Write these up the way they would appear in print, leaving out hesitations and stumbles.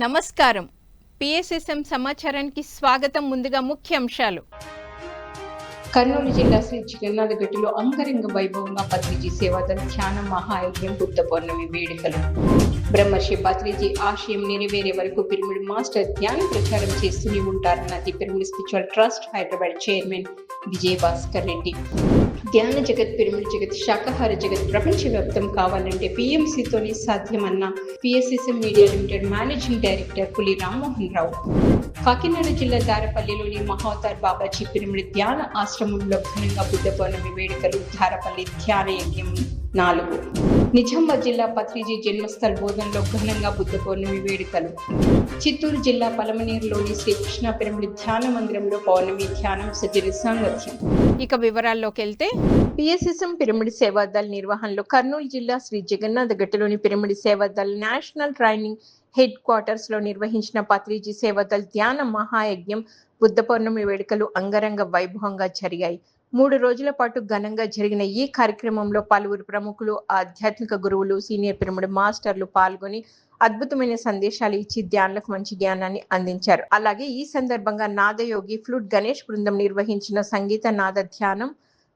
నమస్కారం. పిఎస్ఎస్ఎం సమాచారానికి స్వాగతం. ముందుగా ముఖ్యాంశాలు. కర్నూలు జిల్లా శ్రీ జగన్నాథగట్టులో అంగరంగ వైభవంగా పత్రిజీ సేవాదళ ధ్యాన మహాయజ్ఞం బుద్ధ పౌర్ణమి వేడుకలు. బ్రహ్మర్షి పత్రిజీ ఆశయం నెరవేరే వరకు పిరమిడ్ మాస్టర్ ధ్యాన ప్రచారం చేస్తూనే ఉంటారన్న the pyramid spiritual trust Hyderabad chairman Vijay Bhaskar Reddy. ధ్యాన జగత్, పిరమిడ్ జగత్, శాకాహార జగత్ ప్రపంచవ్యాప్తం కావాలంటే పిఎంసితోనే సాధ్యమన్న PSSM media limited managing director Puli Rammohan రావు. కాకినాడ జిల్లా దారపల్లిలోని మహావతార్ బాబాజీ పిరమిడ్ ధ్యాన ఆశ్రమంలో ఘనంగా బుద్ధ పౌర్ణమి వేడుకలు. దారపల్లి ధ్యాన యజ్ఞం 4. నిజామాబాద్ జిల్లా పత్రిజీ జన్మస్థల్ బోధనలో ఘనంగా బుద్ధ పౌర్ణమి వేడుకలు. చిత్తూరు జిల్లా పలమనేరులోని శ్రీకృష్ణ పిరమిడ్ ధ్యాన మందిరంలో పౌర్ణమి ధ్యానం సజ్జన సాంగత్యం. ఇక వివరాల్లోకి వెళ్తే, పిఎస్ఎస్ఎం పిరమిడ్ సేవాదళ నిర్వహణలో కర్నూలు జిల్లా శ్రీ జగన్నాథగట్టులోని పిరమిడ్ సేవాదళ నేషనల్ ట్రైనింగ్ హెడ్ క్వార్టర్స్ లో నిర్వహించిన పత్రిజీ సేవాదళ ధ్యాన మహాయజ్ఞం బుద్ధ పౌర్ణమి వేడుకలు అంగరంగ వైభవంగా జరిగాయి. 3 రోజుల పాటు ఘనంగా జరిగిన ఈ కార్యక్రమంలో పలువురు ప్రముఖులు, ఆధ్యాత్మిక గురువులు, సీనియర్ పిరమిడ్ మాస్టర్లు పాల్గొని అద్భుతమైన సందేశాలు ఇచ్చి ధ్యానులకు మంచి జ్ఞానాన్ని అందించారు. అలాగే ఈ సందర్భంగా నాదయోగి ఫ్లూట్ గణేష్ బృందం నిర్వహించిన సంగీత నాద ధ్యానం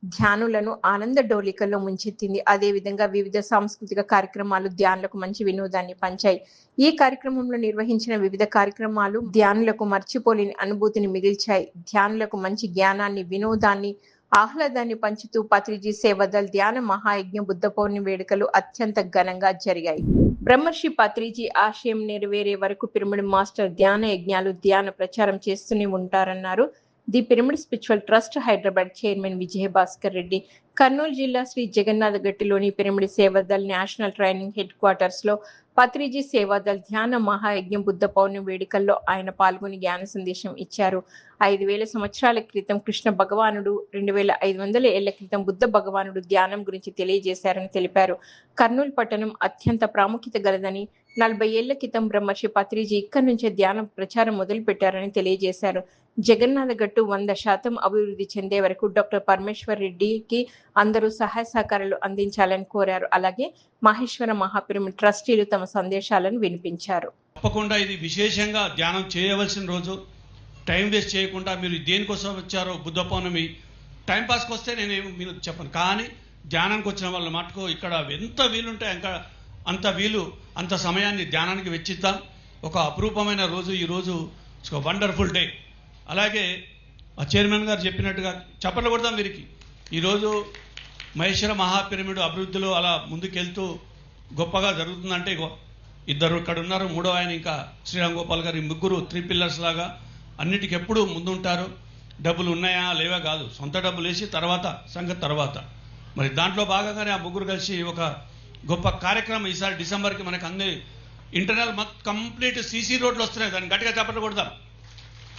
ధ్యానులను ఆనంద డోలికల్లో ముంచెత్తింది. అదేవిధంగా వివిధ సాంస్కృతిక కార్యక్రమాలు ధ్యానులకు మంచి వినోదాన్ని పంచాయి. ఈ కార్యక్రమంలో నిర్వహించిన వివిధ కార్యక్రమాలు ధ్యానులకు మర్చిపోలేని అనుభూతిని మిగిల్చాయి. ధ్యానులకు మంచి జ్ఞానాన్ని, వినోదాన్ని, ఆహ్లాదాన్ని పంచుతూ పత్రిజీ సేవాదళ ధ్యాన మహాయజ్ఞ బుద్ధ పౌర్ణమి వేడుకలు అత్యంత ఘనంగా జరిగాయి. బ్రహ్మర్షి పత్రిజీ ఆశయం నెరవేరే వరకు పిరమిడ్ మాస్టర్ ధ్యాన యజ్ఞాలు, ధ్యాన ప్రచారం చేస్తూనే ఉంటారన్నారు the pyramid spiritual trust Hyderabad chairman Vijay Bhaskar Reddy. Kurnool జిల్లా శ్రీ జగన్నాథగట్టులోని పిరమిడ్ సేవాదళ నేషనల్ ట్రైనింగ్ హెడ్ క్వార్టర్స్ లో పత్రిజీ సేవాదళ ధ్యాన మహాయజ్ఞం బుద్ధ పౌర్ణమి వేడుకల్లో ఆయన పాల్గొని జ్ఞాన సందేశం ఇచ్చారు. 5000 సంవత్సరాల క్రితం కృష్ణ భగవానుడు, 2500 ఏళ్ల క్రితం బుద్ధ భగవానుడు ధ్యానం గురించి తెలియజేశారని తెలిపారు. కర్నూలు పట్టణం అత్యంత ప్రాముఖ్యత గలదని, 40 ఏళ్ల క్రితం బ్రహ్మర్షి పత్రిజీ ఇక్కడి నుంచే ధ్యాన ప్రచారం మొదలు పెట్టారని తెలియజేశారు. జగన్నాథగట్టు 100% అభివృద్ధి చెందే వరకు డాక్టర్ పరమేశ్వర్ రెడ్డికి అందరూ సహాయ సహకారాలు అందించాలని కోరారు. అలాగే మహేశ్వర మహాపిరమిడ్ ట్రస్టీలు తమ సందేశాలను వినిపించారు. తప్పకుండా ఇది విశేషంగా ధ్యానం చేయవలసిన రోజు. టైం వేస్ట్ చేయకుండా మీరు దేనికోసం వచ్చారో బుద్ధ పౌర్ణమి టైంపాస్కి వస్తే నేను మీరు చెప్పను, కానీ ధ్యానానికి వచ్చిన వాళ్ళ మటుకు ఇక్కడ ఎంత వీలుంటే అంత వీలు, అంత సమయాన్ని ధ్యానానికి వెచ్చిద్దాం. ఒక అపురూపమైన రోజు ఈరోజు, ఒక వండర్ఫుల్ డే. అలాగే ఆ చైర్మన్ గారు చెప్పినట్టుగా చప్పట్లు కొడదాం వీరికి. ఈరోజు మహేశ్వర మహాపిరమిడ్ అభివృద్ధిలో అలా ముందుకెళ్తూ గొప్పగా జరుగుతుందంటే ఇద్దరు ఇక్కడ ఉన్నారు, మూడో ఆయన ఇంకా శ్రీరామ్ గోపాల్ గారు. ఈ ముగ్గురు 3 పిల్లర్స్ లాగా అన్నిటికి ఎప్పుడు ముందుంటారు. డబ్బులు ఉన్నాయా లేవా కాదు, సొంత డబ్బులు వేసి తర్వాత సంగతి తర్వాత. మరి దాంట్లో భాగంగానే ఆ ముగ్గురు కలిసి ఒక గొప్ప కార్యక్రమం ఈసారి డిసెంబర్కి మనకు అన్ని ఇంటర్నల్ కంప్లీట్ సీసీ రోడ్లు వస్తున్నాయి. దాన్ని గట్టిగా చప్పట్లు కొడదాం.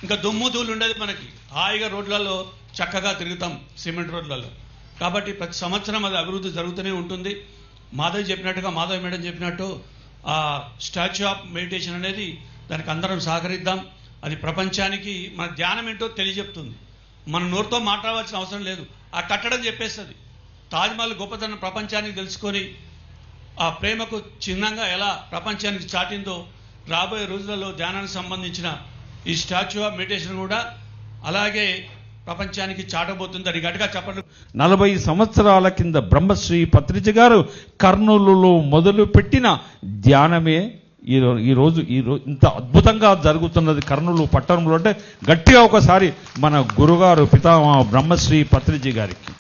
ఇంకా దుమ్ము ధూళి ఉండదు మనకి, హాయిగా రోడ్లలో చక్కగా తిరుగుతాం, సిమెంట్ రోడ్లలో. కాబట్టి ప్రతి సంవత్సరం అది అభివృద్ధి జరుగుతూనే ఉంటుంది. మాధవ్ మేడం చెప్పినట్టు ఆ స్టాచ్యూ ఆఫ్ మెడిటేషన్ అనేది దానికి అందరం సహకరిద్దాం. అది ప్రపంచానికి మన ధ్యానం ఏంటో తెలియజెప్తుంది. మన నోరుతో మాట్లాడవలసిన అవసరం లేదు, ఆ కట్టడం చెప్పేస్తుంది. తాజ్మహల్ గొప్పతనం ప్రపంచానికి తెలుసుకొని ఆ ప్రేమకు చిహ్నంగా ఎలా ప్రపంచానికి చాటిందో, రాబోయే రోజులలో ధ్యానానికి సంబంధించిన ఈ స్టాచ్యూ ఆఫ్ మెడిటేషన్ కూడా అలాగే ప్రపంచానికి చాటబోతుంది. అది గట్టిగా చెప్పండి. 40 సంవత్సరాల కింద బ్రహ్మశ్రీ పత్రిజీ గారు కర్నూలులో మొదలుపెట్టిన ధ్యానమే ఈరోజు ఇంత అద్భుతంగా జరుగుతున్నది కర్నూలు పట్టణంలో. అంటే గట్టిగా ఒకసారి మన గురుగారు పితామహ బ్రహ్మశ్రీ పత్రిజీ గారికి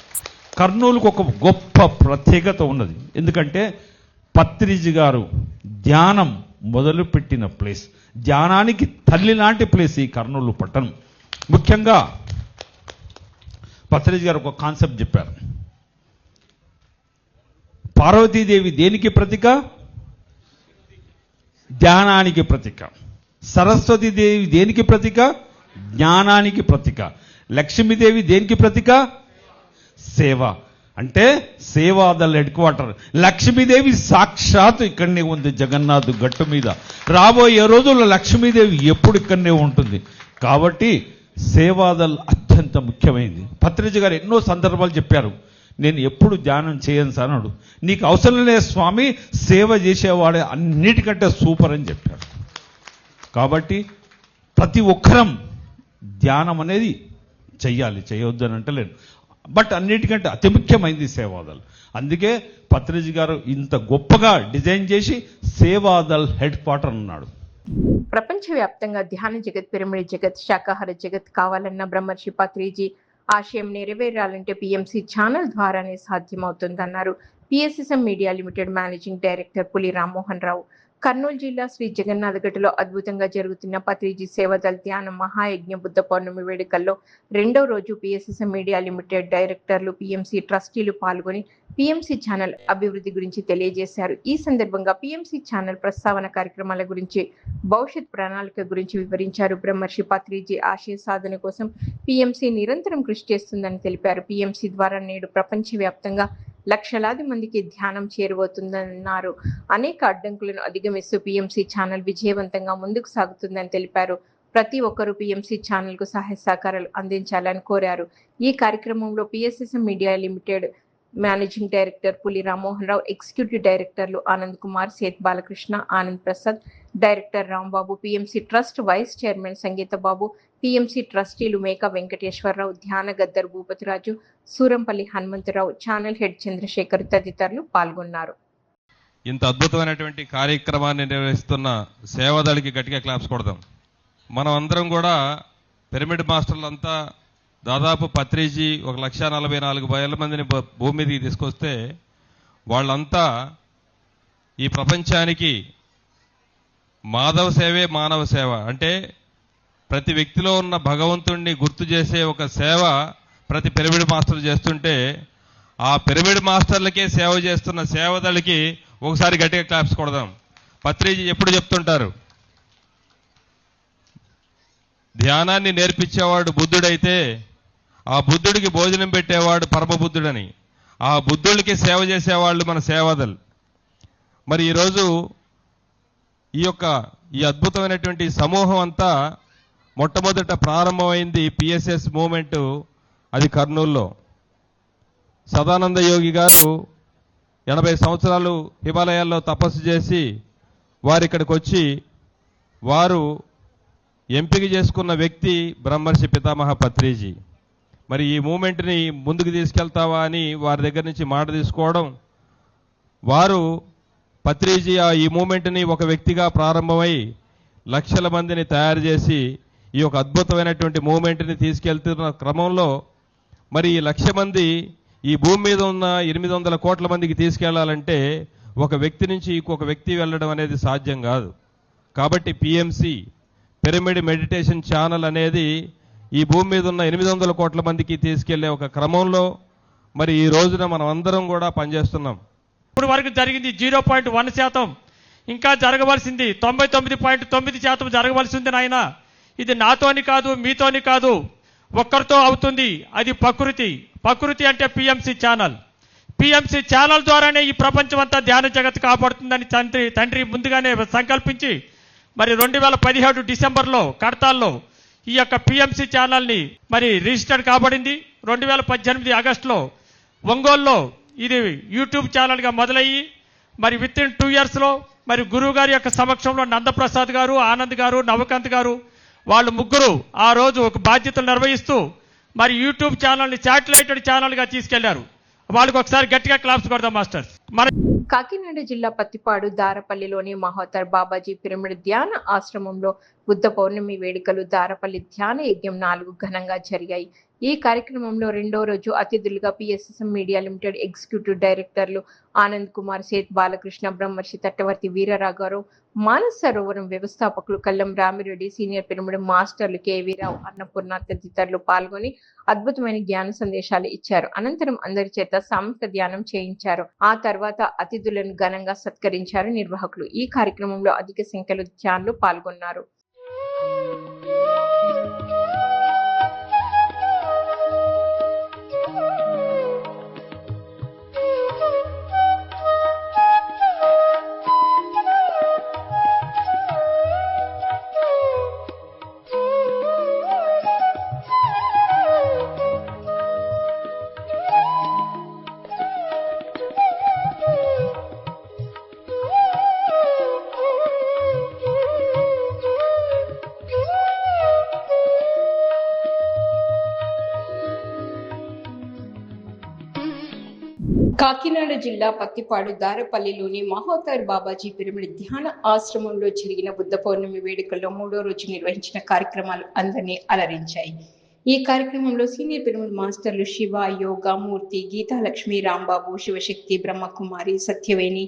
కర్నూలుకు ఒక గొప్ప ప్రత్యేకత ఉన్నది. ఎందుకంటే పత్రిజీ గారు ధ్యానం మొదలుపెట్టిన ప్లేస్, ధ్యానానికి తల్లి లాంటి ప్లేస్ ఈ కర్నూలు పట్టణం. ముఖ్యంగా పత్రిజీ గారు ఒక కాన్సెప్ట్ చెప్పారు. పార్వతీదేవి దేనికి ప్రతీక? ధ్యానానికి ప్రతీక. సరస్వతీదేవి దేనికి ప్రతీక? జ్ఞానానికి ప్రతీక. లక్ష్మీదేవి దేనికి ప్రతీక? సేవ. అంటే సేవాదళ హెడ్ క్వార్టర్. లక్ష్మీదేవి సాక్షాత్ ఇక్కడనే ఉంది జగన్నాథ్ గట్టు మీద. రాబోయే రోజుల్లో లక్ష్మీదేవి ఎప్పుడు ఇక్కడనే ఉంటుంది. కాబట్టి సేవాదళ అత్యంత ముఖ్యమైనది. పత్రిజీ గారు ఎన్నో సందర్భాలు చెప్పారు, నేను ఎప్పుడు ధ్యానం చేయను సార్ అన్నాడు. నీకు అవసరం లేదు స్వామి, సేవ చేసేవాడే అన్నిటికంటే సూపర్ అని చెప్పాడు. కాబట్టి ప్రతి ఒక్కరం ధ్యానం అనేది చెయ్యాలి, చేయొద్దు అని అంటలేను. బట్ అన్నిటికంటే అతి ముఖ్యమైనది సేవాదల్. అందుకే పత్రిజీ గారు ఇంత గొప్పగా డిజైన్ చేసి సేవాదల్ హెడ్ క్వార్టర్ అన్నాడు. ప్రపంచవ్యాప్తంగా ధ్యాన జగత్, పిరమిడ్ జగత్, శాకాహార జగత్ కావాలన్న బ్రహ్మర్షి పత్రిజీ ఆశయం నెరవేరాలంటే పిఎంసి ఛానల్ ద్వారానే సాధ్యమవుతుందన్నారు PSSM media limited managing director Puli Rammohan రావు. కర్నూలు జిల్లా శ్రీ జగన్నాథగట్టులో అద్భుతంగా జరుగుతున్న పత్రిజీ సేవాదల్ ధ్యాన మహాయజ్ఞ బుద్ధ పౌర్ణమి వేడుకల్లో రెండో రోజు పిఎస్ఎస్ఎం మీడియా లిమిటెడ్ డైరెక్టర్లు, పిఎంసి ట్రస్టీలు పాల్గొని పిఎంసి ఛానల్ అభివృద్ధి గురించి తెలియజేశారు. ఈ సందర్భంగా పిఎంసి ఛానల్ ప్రస్తావన కార్యక్రమాల గురించి, భవిష్యత్ ప్రణాళిక గురించి వివరించారు. బ్రహ్మర్షి పత్రిజీ ఆశయ సాధన కోసం పిఎంసి నిరంతరం కృషి చేస్తుందని తెలిపారు. పిఎంసి ద్వారా నేడు ప్రపంచవ్యాప్తంగా లక్షలాది మందికి ధ్యానం చేరువవుతుందన్నారు. అనేక అడ్డంకులను అధిగమిస్తూ పిఎంసి ఛానల్ విజయవంతంగా ముందుకు సాగుతుందని తెలిపారు. ప్రతి ఒక్కరూ పిఎంసి ఛానల్ కు సహాయ సహకారాలు అందించాలని కోరారు. ఈ కార్యక్రమంలో PSSM media limited managing director Puli Rammohan Rao, executive డైరెక్టర్లు Anand Kumar, Seth Balakrishna, Anand Prasad, director Rambabu, PMC trust vice chairman Sangeetha Babu, PMC ట్రస్టీలు మేకా వెంకటేశ్వరరావు, ధ్యాన గద్దర్ భూపతిరాజు, సూరంపల్లి హనుమంతరావు, ఛానల్ హెడ్ చంద్రశేఖర్ తదితరులు పాల్గొన్నారు. ఇంత అద్భుతమైనటువంటి కార్యక్రమాన్ని నిర్వహిస్తున్న సేవాదళికి గట్టిగా క్లాప్స్ కొడదాం. మనం అందరం కూడా పిరమిడ్ మాస్టర్లంతా దాదాపు పత్రిజీ 1,44,000 మందిని భూమి మీదకి తీసుకొస్తే వాళ్ళంతా ఈ ప్రపంచానికి మాధవ సేవే మానవ సేవ, అంటే ప్రతి వ్యక్తిలో ఉన్న భగవంతుణ్ణి గుర్తు చేసే ఒక సేవ ప్రతి పిరమిడ్ మాస్టర్ చేస్తుంటే, ఆ పిరమిడ్ మాస్టర్లకే సేవ చేస్తున్న సేవదళికి ఒకసారి గట్టిగా క్లాప్స్ కొడదాం. పత్రిజీ ఎప్పుడు చెప్తుంటారు, ధ్యానాన్ని నేర్పించేవాడు బుద్ధుడైతే ఆ బుద్ధుడికి భోజనం పెట్టేవాడు పరమబుద్ధుడని. ఆ బుద్ధుడికి సేవ చేసేవాళ్ళు మన సేవాదల్. మరి ఈరోజు ఈ అద్భుతమైనటువంటి సమూహం అంతా మొట్టమొదట ప్రారంభమైంది పిఎస్ఎస్ మూమెంట్, అది కర్నూలులో. సదానంద యోగి గారు 80 సంవత్సరాలు హిమాలయాల్లో తపస్సు చేసి వారు ఇక్కడికి వచ్చి వారు ఎంపిక చేసుకున్న వ్యక్తి బ్రహ్మర్షి పితామహ పత్రిజీ. మరి ఈ మూమెంట్ని ముందుకు తీసుకెళ్తావా అని వారి దగ్గర నుంచి మాట తీసుకోవడం, వారు పత్రిజీ ఈ మూమెంట్ని ఒక వ్యక్తిగా ప్రారంభమై లక్షల మందిని తయారు చేసి ఈ యొక్క అద్భుతమైనటువంటి మూమెంట్ని తీసుకెళ్తున్న క్రమంలో మరి ఈ 1,00,000 మంది ఈ భూమి మీద ఉన్న 800 కోట్ల మందికి తీసుకెళ్లాలంటే ఒక వ్యక్తి నుంచి ఇంకొక వ్యక్తి వెళ్ళడం అనేది సాధ్యం కాదు. కాబట్టి పిఎంసి పిరమిడ్ మెడిటేషన్ ఛానల్ అనేది ఈ భూమి మీద ఉన్న 800 కోట్ల మందికి తీసుకెళ్లే ఒక క్రమంలో మరి ఈ రోజున మనం అందరం కూడా పనిచేస్తున్నాం. ఇప్పుడు వరకు జరిగింది 0.1%, ఇంకా జరగవలసింది 99.9% జరగవలసింది నాయన. ఇది నాతోని కాదు, మీతోని కాదు, ఒక్కరితో అవుతుంది. అది ప్రకృతి అంటే పిఎంసి ఛానల్. పిఎంసి ఛానల్ ద్వారానే ఈ ప్రపంచం అంతా ధ్యాన జగత్ కాపాడుతుందని తండ్రి ముందుగానే సంకల్పించి మరి 2017 డిసెంబర్లో కడతాల్లో ఈ యొక్క పిఎంసి ఛానల్ని మరి రిజిస్టర్ కాబడింది. 2018 ఆగస్టులో ఒంగోలులో ఇది యూట్యూబ్ ఛానల్గా మొదలయ్యి మరి విత్ ఇన్ 2 ఇయర్స్లో మరి గురువు గారి యొక్క సమక్షంలో నందప్రసాద్ గారు, ఆనంద్ గారు, నవకాంత్ గారు వాళ్ళు ముగ్గురు ఆ రోజు ఒక బాధ్యతలు నిర్వహిస్తూ మరి యూట్యూబ్ ఛానల్ని శాటిలైటెడ్ ఛానల్గా తీసుకెళ్లారు. వాళ్ళకి ఒకసారి గట్టిగా క్లాప్స్ కొడదాం మాస్టర్స్. కాకినాడ జిల్లా పత్తిపాడు దారపల్లిలోని మహోత్తర్ బాబాజీ పిరమిడ్ ధ్యాన ఆశ్రమంలో బుద్ధ పౌర్ణమి వేడుకలు, దారపల్లి ధ్యాన యజ్ఞం 4 ఘనంగా జరిగాయి. ఈ కార్యక్రమంలో రెండో రోజు అతిథులుగా పిఎస్ఎస్ఎం మీడియా లిమిటెడ్ ఎగ్జిక్యూటివ్ డైరెక్టర్లు ఆనంద్ కుమార్, సేత్ బాలకృష్ణ, బ్రహ్మర్షి తట్టవర్తి వీరరాఘవరావు, మానస సరోవరం వ్యవస్థాపకులు కల్లం రామిరెడ్డి, సీనియర్ పిరమిడ్ మాస్టర్లు కేవీరావు, అన్నపూర్ణ తదితరులు పాల్గొని అద్భుతమైన జ్ఞాన సందేశాలు ఇచ్చారు. అనంతరం అందరి చేత సామూహిక ధ్యానం చేయించారు. ఆ తర్వాత అతిథులను ఘనంగా సత్కరించారు నిర్వాహకులు. ఈ కార్యక్రమంలో అధిక సంఖ్యలో ధ్యానులు పాల్గొన్నారు. కాకినాడ జిల్లా పత్తిపాడు దారపల్లిలోని మహోతార్ బాబాజీ పిరమిడ్ ధ్యాన ఆశ్రమంలో జరిగిన బుద్ధ పౌర్ణమి వేడుకల్లో 3వ రోజు నిర్వహించిన కార్యక్రమాలు అందరినీ అలరించాయి. ఈ కార్యక్రమంలో సీనియర్ పిరమిడ్ మాస్టర్లు శివ, యోగా, మూర్తి, గీతాలక్ష్మి, రాంబాబు, శివశక్తి, బ్రహ్మకుమారి, సత్యవేణి,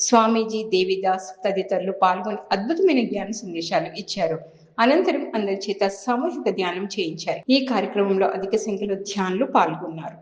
స్వామీజీ, దేవిదాస్ తదితరులు పాల్గొని అద్భుతమైన జ్ఞాన సందేశాలు ఇచ్చారు. అనంతరం అందరి చేత సామూహిక ధ్యానం చేయించారు. ఈ కార్యక్రమంలో అధిక సంఖ్యలో ధ్యానులు పాల్గొన్నారు.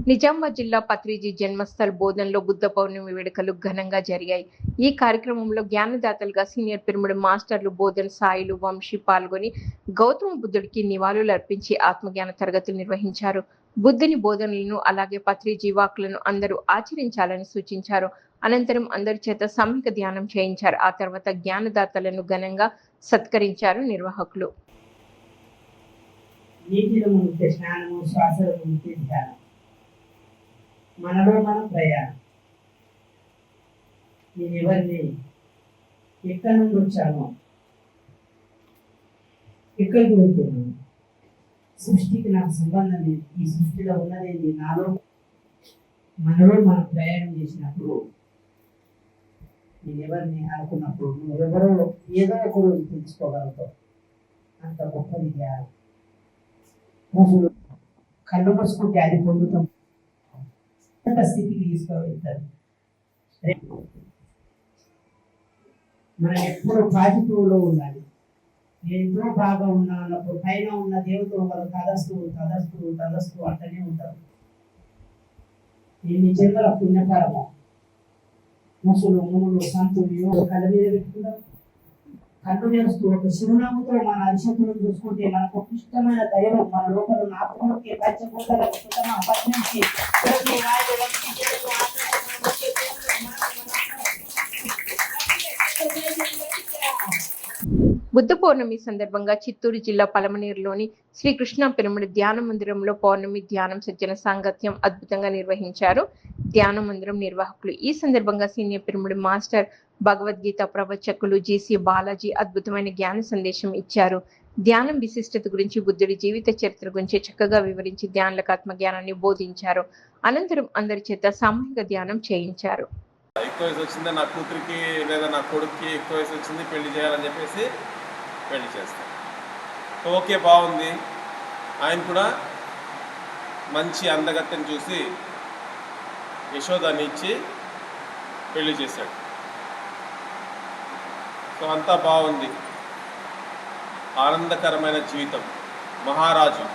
నిజామాబాద్ జిల్లా పత్రిజీ జన్మస్థల్ బోధన్లో బుద్ధ పౌర్ణమి వేడుకలు ఘనంగా జరిగాయి. ఈ కార్యక్రమంలో జ్ఞానదాతలుగా సీనియర్ పిరమిడ్ మాస్టర్లు బోధన్ సాయిలు, వంశీ పాల్గొని గౌతమ బుద్ధుడికి నివాళులు అర్పించి ఆత్మజ్ఞాన తరగతులు నిర్వహించారు. బుద్ధుని బోధనలను అలాగే పత్రిజీ వాక్కులను అందరూ ఆచరించాలని సూచించారు. అనంతరం అందరి చేత సామూహిక ధ్యానం చేయించారు. ఆ తర్వాత జ్ఞానదాతలను ఘనంగా సత్కరించారు నిర్వాహకులు. మనలో మన ప్రయాణం. నేను ఎవరిని ఎక్కడి నుండి వచ్చానో ఎక్కడికి వెళ్తున్నాను, సృష్టికి నాకు సంబంధం లేదు, ఈ సృష్టిలో ఉన్నదేంటి, నాలో మనలో మనం ప్రయాణం చేసినప్పుడు నేను ఎవరిని అనుకున్నప్పుడు నువ్వు ఎవరో ఏదో ఒక రోజు తెలుసుకోగలుగుతావు. అంత గొప్పది జ్ఞానం. రోజులు కళ్ళు మూసుకుంటే అది పొందుతాం స్థితికి తీసుకువెళ్తారు. మనం ఎప్పుడు పాజిటివ్లో ఉండాలి. ఎంతో బాగా ఉన్నా అన్నప్పుడు పైన ఉన్న దేవతలు వాళ్ళు తదస్తు అంటనే ఉంటారు. ఎన్ని జన్మల పుణ్యకాలము. ముసులు, మునులు, సంతులు కళ్ళ మీద పెట్టుకుంటారు. కన్ను నేరుస్తూ ఒక చిరునవ్వుతో మన అరిశక్తులను చూసుకుంటే మనకు ఇష్టమైన దైవం మన లోపల ఆత్మకి పంచభూతాల పట్టించి బుద్ధ పౌర్ణమి సందర్భంగా చిత్తూరు జిల్లా పలమనేరులోని శ్రీకృష్ణ పిరమిడ్ ధ్యాన మందిరంలో పౌర్ణమి ధ్యానం సజ్జన సాంగత్యం అద్భుతంగా నిర్వహించారు ధ్యాన మందిరం నిర్వాహకులు. ఈ సందర్భంగా సీనియర్ పిరమిడ్ మాస్టర్ భగవద్గీత ప్రవచకులు జీసీ బాలాజీ అద్భుతమైన జ్ఞాన సందేశం ఇచ్చారు. ధ్యానం విశిష్టత గురించి, బుద్ధుడి జీవిత చరిత్ర గురించి చక్కగా వివరించి ధ్యానులకు ఆత్మజ్ఞానాన్ని బోధించారు. అనంతరం అందరి చేత సామూహిక ధ్యానం చేయించారు. ఎక్కువ వయసు వచ్చింది, నా కూతురికి లేదా నా కొడుక్కి ఎక్కువ వయసు వచ్చింది, పెళ్లి చేయాలని చెప్పేసి పెళ్లి చేస్తాం. ఓకే, బాగుంది. ఆయన కూడా మంచి అందగత్తెని చూసి యశోదాన్ని ఇచ్చి పెళ్లి చేశాడు. సో అంతా బాగుంది, ఆనందకరమైన జీవితం. మహారాజు.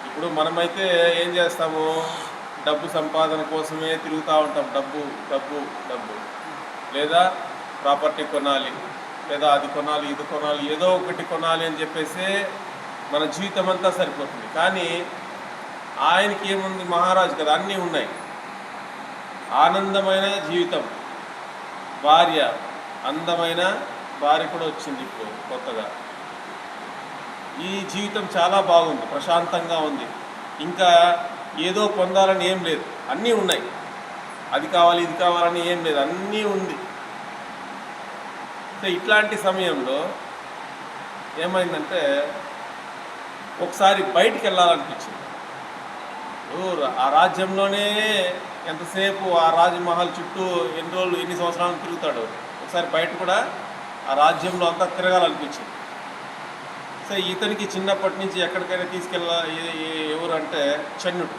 ఇప్పుడు మనమైతే ఏం చేస్తాము, డబ్బు సంపాదన కోసమే తిరుగుతూ ఉంటాం. డబ్బు డబ్బు డబ్బు, లేదా ప్రాపర్టీ కొనాలి, లేదా అది కొనాలి, ఇది కొనాలి, ఏదో ఒకటి కొనాలి అని చెప్పేసి మన జీవితం అంతా సరిపోతుంది. కానీ ఆయనకి ఏముంది, మహారాజు కదా, అన్నీ ఉన్నాయి. ఆనందమైన జీవితం, భార్య, అందమైన భార్య కూడా వచ్చింది ఇప్పుడు కొత్తగా. ఈ జీవితం చాలా బాగుంది, ప్రశాంతంగా ఉంది. ఇంకా ఏదో పొందాలని ఏం లేదు, అన్నీ ఉన్నాయి. అది కావాలి, ఇది కావాలని ఏం లేదు, అన్నీ ఉంది. సో ఇట్లాంటి సమయంలో ఏమైందంటే ఒకసారి బయటికి వెళ్ళాలనిపించింది. ఆ రాజ్యంలోనే ఎంతసేపు ఆ రాజమహల్ చుట్టూ ఎన్ని రోజులు, ఎన్ని సంవత్సరాలు తిరుగుతాడు. ఒకసారి బయట కూడా ఆ రాజ్యంలో అంతా తిరగాలనిపించింది. సో ఇతనికి చిన్నప్పటి నుంచి ఎక్కడికైనా ఎవరంటే చెన్నుడు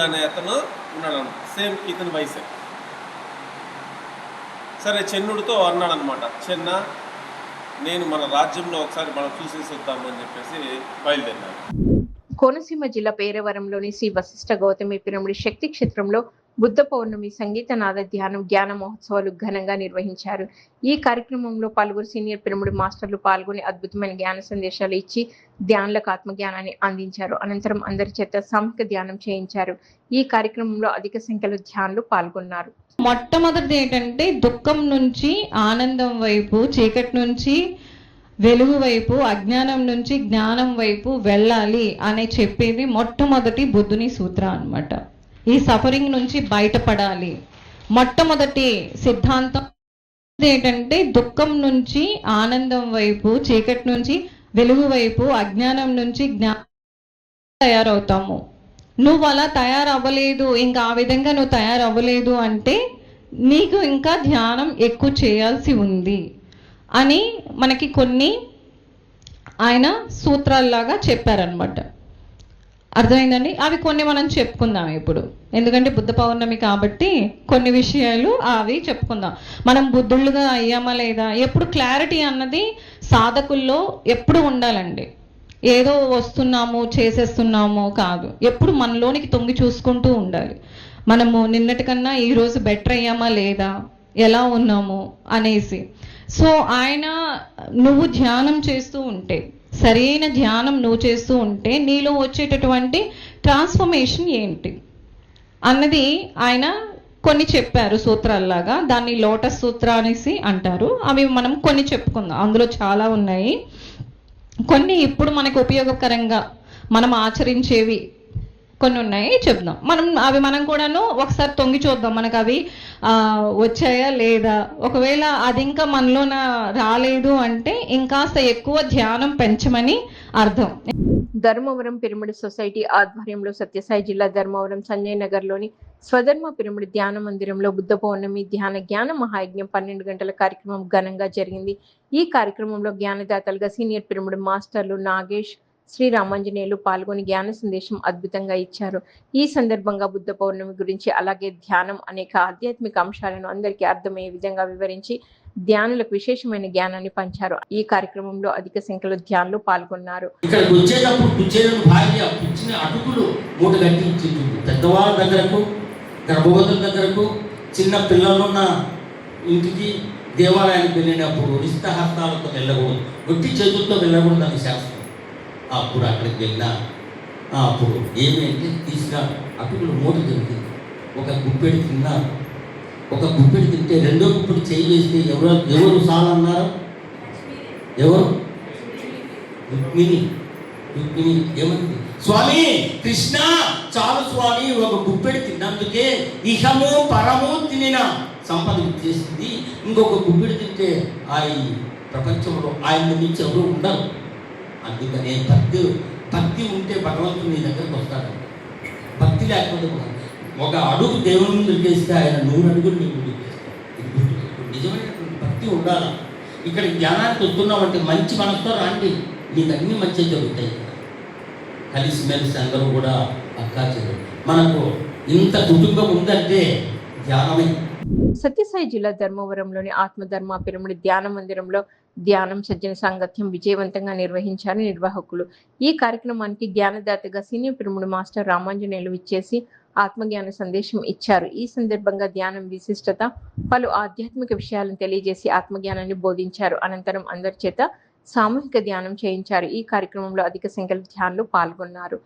అనే అతను ఉన్నాడు, సేమ్ ఇతని వయసే. సరే, చెన్నుడితో అన్నాడు అనమాట, చెన్న నేను మన రాజ్యంలో ఒకసారి మనం చూసేసి వద్దామని చెప్పేసి బయలుదేరినాడు. కోనసీమ జిల్లా పేరవరంలోని శ్రీ వశిష్ఠ గౌతమి పిరమిడ్ శక్తి క్షేత్రంలో బుద్ధ పౌర్ణమి సంగీతనాద ధ్యానం జ్ఞాన మహోత్సవాలు ఘనంగా నిర్వహించారు. ఈ కార్యక్రమంలో పలువురు సీనియర్ పిరమిడ్ మాస్టర్లు పాల్గొని అద్భుతమైన జ్ఞాన సందేశాలు ఇచ్చి ధ్యానులకు ఆత్మజ్ఞానాన్ని అందించారు. అనంతరం అందరి చేత సామూహిక ధ్యానం చేయించారు. ఈ కార్యక్రమంలో అధిక సంఖ్యలో ధ్యానులు పాల్గొన్నారు. మొట్టమొదటిది ఏంటంటే దుఃఖం నుంచి ఆనందం వైపు, చీకటి నుంచి వెలుగు వైపు, అజ్ఞానం నుంచి జ్ఞానం వైపు వెళ్ళాలి అని చెప్పేది మొట్టమొదటి బుద్ధుని సూత్ర అన్నమాట. ఈ సఫరింగ్ నుంచి బయటపడాలి. మొట్టమొదటి సిద్ధాంతం ఏంటంటే దుఃఖం నుంచి ఆనందం వైపు, చీకటి నుంచి వెలుగు వైపు, అజ్ఞానం నుంచి జ్ఞానం తయారవుతాము. నువ్వు అలా తయారవ్వలేదు, ఇంకా ఆ విధంగా నువ్వు తయారవ్వలేదు అంటే నీకు ఇంకా ధ్యానం ఎక్కువ చేయాల్సి ఉంది అని మనకి కొన్ని ఆయన సూత్రాల్లాగా చెప్పారనమాట. అర్థమైందండి? అవి కొన్ని మనం చెప్పుకుందాం ఇప్పుడు, ఎందుకంటే బుద్ధ పౌర్ణమి కాబట్టి కొన్ని విషయాలు అవి చెప్పుకుందాం. మనం బుద్ధుళ్ళుగా అయ్యామా లేదా, ఎప్పుడు క్లారిటీ అన్నది సాధకుల్లో ఎప్పుడు ఉండాలండి. ఏదో వస్తున్నాము చేసేస్తున్నాము కాదు, ఎప్పుడు మనలోనికి తొంగి చూసుకుంటూ ఉండాలి. మనము నిన్నటికన్నా ఈరోజు బెటర్ అయ్యామా లేదా, ఎలా ఉన్నాము అనేసి. సో ఆయన నువ్వు ధ్యానం చేస్తూ ఉంటే, సరైన ధ్యానం నువ్వు చేస్తూ ఉంటే నీలో వచ్చేటటువంటి ట్రాన్స్ఫర్మేషన్ ఏంటి అన్నది ఆయన కొన్ని చెప్పారు సూత్రాల్లాగా. దాన్ని లోటస్ సూత్ర అనేసి అంటారు. అవి మనం కొన్ని చెప్పుకుందాం, అందులో చాలా ఉన్నాయి. కొన్ని ఇప్పుడు మనకు ఉపయోగకరంగా మనం ఆచరించేవి కొన్ని ఉన్నాయి, చెప్దాం. మనం కూడాను ఒకసారి తొంగి చూద్దాం, మనకు అవి వచ్చాయా లేదా. ఒకవేళ అది ఇంకా మనలోన రాలేదు అంటే ఇంకాస్త ఎక్కువ ధ్యానం పెంచమని అర్థం. ధర్మవరం పిరమిడ్ సొసైటీ ఆధ్వర్యంలో సత్యసాయి జిల్లా ధర్మవరం సంజయ్ నగర్ లోని స్వధర్మ పిరమిడ్ ధ్యాన మందిరంలో బుద్ధ పౌర్ణమి ధ్యాన జ్ఞాన మహాయజ్ఞం 12 గంటల కార్యక్రమం ఘనంగా జరిగింది. ఈ కార్యక్రమంలో జ్ఞానదాతలుగా సీనియర్ పిరమిడ్ మాస్టర్లు నాగేష్, శ్రీ రామాంజనేయులు పాల్గొని జ్ఞాన సందేశం అద్భుతంగా ఇచ్చారు. ఈ సందర్భంగా బుద్ధ పౌర్ణమి గురించి, అలాగే ధ్యానం అనేక ఆధ్యాత్మిక అంశాలను అందరికీ అర్థమయ్యే విధంగా వివరించి ధ్యానులకు విశేషమైన జ్ఞానాన్ని పంచారు. ఈ కార్యక్రమంలో అధిక సంఖ్యలో ధ్యానులు పాల్గొన్నారు. ఇక్కడికి వచ్చేటప్పుడు పిచ్చేలను భార్య పిచ్చిన అటుకులు మూట కట్టి ఇచ్చింది. పెద్దవాళ్ళ దగ్గరకు, గర్భవతుల దగ్గరకు, చిన్న పిల్లలున్న ఇంటికి, దేవాలయానికి వెళ్ళినప్పుడు నిస్తహస్తాలతో వెళ్ళకూడదు, ఒట్టి చేతులతో వెళ్ళకూడదు అని శాస్త్రం. అప్పుడు అక్కడికి వెళ్ళినా అప్పుడు ఏమైంది, తీసుకురా అటుకులు మూట తింది. ఒక గుప్పెడు తిన్నారు. ఒక గుప్పెడు తింటే రెండో గుప్పెడు చేయి వేస్తే ఎవరు సాలన్నారు? ఎవరు? రుక్మిణి ఏమంది? స్వామి కృష్ణ చాలు స్వామి, ఒక గుప్పెడు తిన్నందుకే ఇహము పరము తినిన సంపద చేసింది. ఇంకొక గుప్పెడు తింటే ఆ ప్రపంచంలో ఆయన నుంచి ఎవరు ఉండరు. అందుకనే భక్తి ఉంటే భగవంతుడు నీ దగ్గరకు వస్తాడు. భక్తి లేకపోతే ఒక అడుగు దేవుని ముందు చేస్తే ఆయన 100 అడుగులు నీ ముందు చేస్తాడు. నిజమైనటువంటి భక్తి ఉండాలి. ఇక్కడ జ్ఞానానికి వస్తున్నామంటే మంచి మనసుతో రాండి, నీకు అన్ని మంచి జరుగుతాయి. కలిసిమెలిసి అందరూ కూడా అక్కా చెల్లి. మనకు ఇంత కుటుంబం ఉందంటే ధ్యానమే. సత్యసాయి జిల్లా ధర్మవరంలోని ఆత్మధర్మ పిరమిడ్ ధ్యాన మందిరంలో ధ్యానం సజ్జన సాంగత్యం విజయవంతంగా నిర్వహించారు నిర్వాహకులు. ఈ కార్యక్రమానికి జ్ఞానదాతగా సీనియర్ పిరమిడ్ మాస్టర్ రామాంజనేయులు ఇచ్చేసి ఆత్మజ్ఞాన సందేశం ఇచ్చారు. ఈ సందర్భంగా ధ్యానం విశిష్టత, పలు ఆధ్యాత్మిక విషయాలను తెలియజేసి ఆత్మజ్ఞానాన్ని బోధించారు. అనంతరం అందరి చేత సామూహిక ధ్యానం చేయించారు. ఈ కార్యక్రమంలో అధిక సంఖ్యలో ధ్యానులు పాల్గొన్నారు.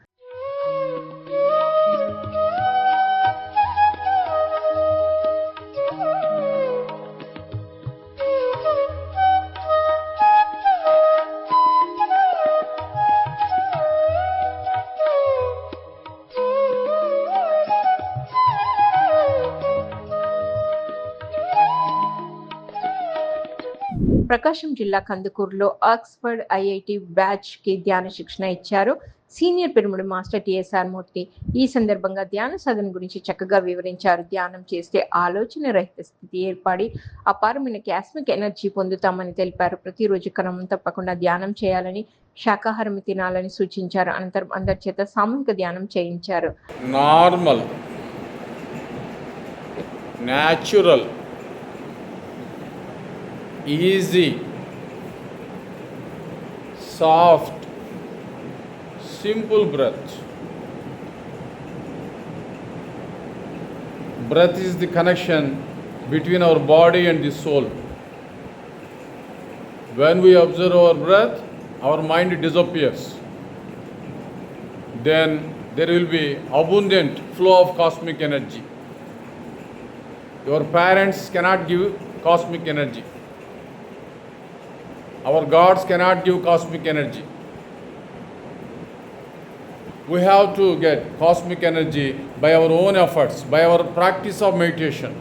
ప్రకాశం జిల్లా కందుకూరులో ఆక్స్ఫర్డ్ ఐఐటి బ్యాచ్ కి ధ్యాన శిక్షణ ఇచ్చారు సీనియర్ పిరమిడ్ మాస్టర్ టిఎస్ఆర్ మూర్తి. ఈ సందర్భంగా ధ్యాన సాధన గురించి చక్కగా వివరించారు. ధ్యానం చేస్తే ఆలోచన రహిత స్థితి ఏర్పడి అపారమైన కాస్మిక్ ఎనర్జీ పొందుతామని తెలిపారు. ప్రతిరోజు క్రమం తప్పకుండా ధ్యానం చేయాలని, శాకాహారం తినాలని సూచించారు. అనంతరం అందరి చేత సామూహిక ధ్యానం చేయించారు. Normal, natural, easy, soft, simple breath. breath is the connection between our body and the soul. When we observe our breath, our mind disappears. Then there will be abundant flow of cosmic energy. Your parents cannot give cosmic energy. Our gods cannot give cosmic energy. We have to get cosmic energy by our own efforts, by our practice of meditation.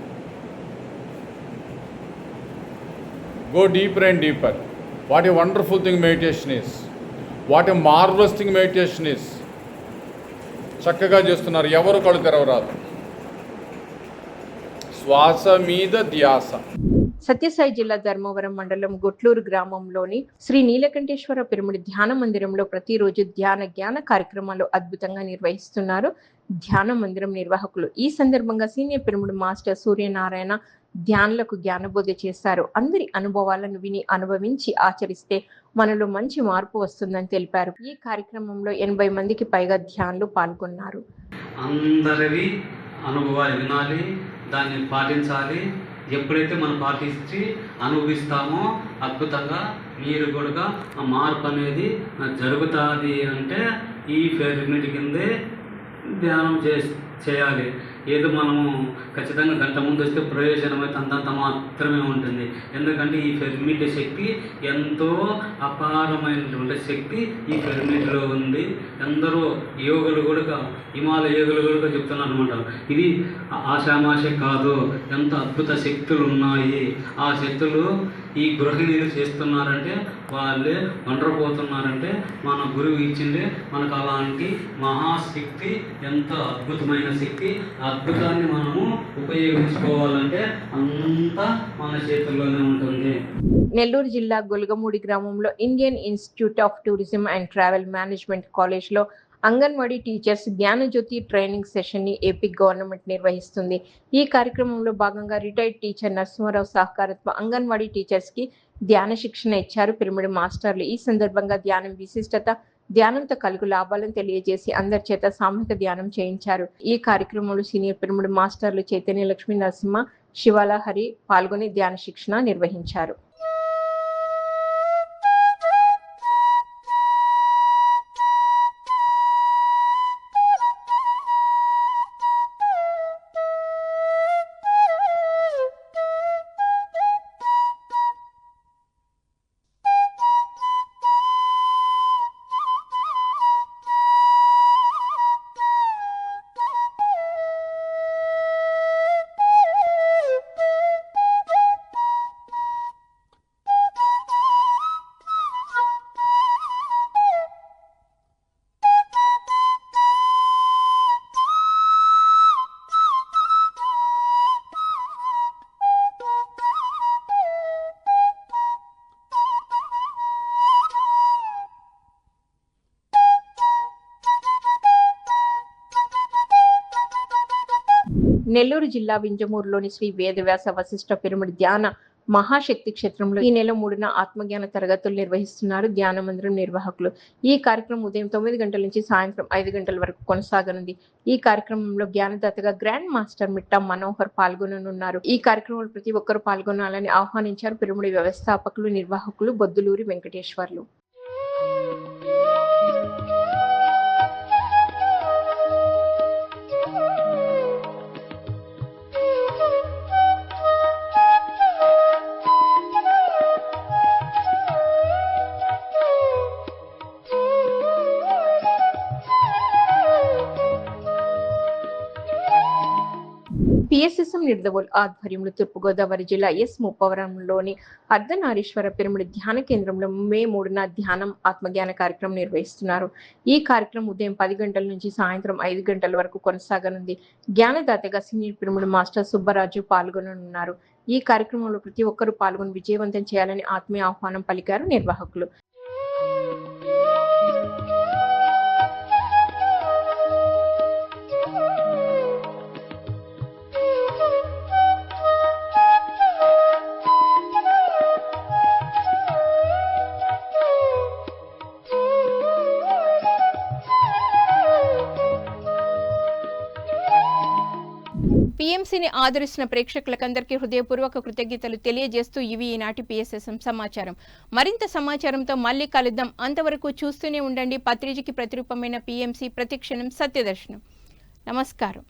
Go deeper and deeper. What a wonderful thing meditation is. What a marvelous thing meditation is. చక్కగా చేస్తున్నారు, ఎవరు కళ్ళు తెరవరాదు. శ్వాస మీద ధ్యాస. సత్యసాయి జిల్లా ధర్మవరం మండలం గుట్లూరు గ్రామంలోని శ్రీ నీలకంఠేశ్వర పిరమిడ్ ధ్యాన మందిరంలో ప్రతిరోజు జ్ఞాన కార్యక్రమాలు అద్భుతంగా నిర్వహిస్తున్నారు ధ్యాన మందిరం నిర్వాహకులు. ఈ సందర్భంగా సీనియర్ పిరమిడ్ మాస్టర్ సూర్యనారాయణ ధ్యానులకు జ్ఞానబోధ చేశారు. అందరి అనుభవాలను విని అనుభవించి ఆచరిస్తే మనలో మంచి మార్పు వస్తుందని తెలిపారు. ఈ కార్యక్రమంలో 80 మందికి పైగా ధ్యానులు పాల్గొన్నారు. అందరివి అనుభవాలు వినాలి, దాన్ని పాటించాలి. ఎప్పుడైతే మనం పాటించి అనుభవిస్తామో అద్భుతంగా మీరు కూడా ఆ మార్పు అనేది జరుగుతుంది. అంటే ఈ పిరమిడ్ కిందే ధ్యానం చేయాలి. ఏదో మనము ఖచ్చితంగా గంట ముందు వస్తే ప్రయోజనం అయితే అంతంత మాత్రమే ఉంటుంది. ఎందుకంటే ఈ పిరమిడ్ శక్తి ఎంతో అపారమైనటువంటి శక్తి ఈ పిరమిడ్లో ఉంది. ఎందరో యోగులు కూడా, హిమాలయ యోగులు కూడా చెప్తున్నారు అనమాట. ఇది ఆశామాష కాదు, ఎంత అద్భుత శక్తులు ఉన్నాయి. ఆ శక్తులు ఈ గృహిణీలు చేస్తున్నారంటే వాళ్ళే వండరపోతున్నారంటే మన గురువు ఇచ్చిందే మనకు అలాంటి మహాశక్తి, ఎంత అద్భుతమైన శక్తి. అద్భుతాన్ని మనము ఉపయోగించుకోవాలంటే అంతా మన చేతుల్లోనే ఉంటుంది. నెల్లూరు జిల్లా గొలగమూడి గ్రామంలో Indian institute of tourism and travel management కాలేజ్లో అంగన్వాడీ టీచర్స్ జ్ఞానజ్యోతి ట్రైనింగ్ సెషన్ ని ఏపీ గవర్నమెంట్ నిర్వహిస్తుంది. ఈ కార్యక్రమంలో భాగంగా రిటైర్డ్ టీచర్ నరసింహారావు సహకారంతో అంగన్వాడీ టీచర్స్ కి ధ్యాన శిక్షణ ఇచ్చారు పిరమిడ్ మాస్టర్లు. ఈ సందర్భంగా ధ్యానం విశిష్టత, ధ్యానంతో కలుగు లాభాలను తెలియజేసి అందరి చేత సామూహిక ధ్యానం చేయించారు. ఈ కార్యక్రమంలో సీనియర్ పిరమిడ్ మాస్టర్లు చైతన్య లక్ష్మీ నరసింహ, శివాల హరి పాల్గొని ధ్యాన శిక్షణ నిర్వహించారు. నెల్లూరు జిల్లా వింజమూరులోని శ్రీ వేదవ్యాస వశిష్ఠ పిరమిడ్ ధ్యాన మహాశక్తి క్షేత్రంలో ఈ నెల 3న ఆత్మజ్ఞాన తరగతులు నిర్వహిస్తున్నారు ధ్యాన మందిరం నిర్వాహకులు. ఈ కార్యక్రమం ఉదయం 9 గంటల నుంచి సాయంత్రం 5 గంటల వరకు కొనసాగనుంది. ఈ కార్యక్రమంలో జ్ఞానదాతగా గ్రాండ్ మాస్టర్ మిట్టా మనోహర్ పాల్గొననున్నారు. ఈ కార్యక్రమంలో ప్రతి ఒక్కరూ పాల్గొనాలని ఆహ్వానించారు పిరమిడ్ వ్యవస్థాపకులు, నిర్వాహకులు బొద్దులూరి వెంకటేశ్వర్లు. పిఎస్ఎస్ఎం నిర్దవోల్ ఆధ్వర్యంలో తూర్పుగోదావరి జిల్లా ఎస్ ముప్పవరంలోని అర్ధనారీశ్వర పిరమిడ్ ధ్యాన కేంద్రంలో మే 3న ధ్యానం ఆత్మజ్ఞాన కార్యక్రమం నిర్వహిస్తున్నారు. ఈ కార్యక్రమం ఉదయం 10 గంటల నుంచి సాయంత్రం 5 గంటల వరకు కొనసాగనుంది. జ్ఞానదాతగా సీనియర్ పిరమిడ్ మాస్టర్ సుబ్బరాజు పాల్గొననున్నారు. ఈ కార్యక్రమంలో ప్రతి ఒక్కరూ పాల్గొని విజయవంతం చేయాలని ఆత్మీయ ఆహ్వానం పలికారు నిర్వాహకులు. పీఎంసీని ఆదరిస్తున్న ప్రేక్షకులకందరికీ హృదయపూర్వక కృతజ్ఞతలు తెలియజేస్తూ ఇవి ఈనాటి PSSM సమాచారం. మరింత సమాచారంతో మళ్ళీ కలుద్దాం. అంతవరకు చూస్తూనే ఉండండి పత్రిజీకి ప్రతిరూపమైన PMC ప్రతిక్షణం సత్యదర్శనం. నమస్కారం.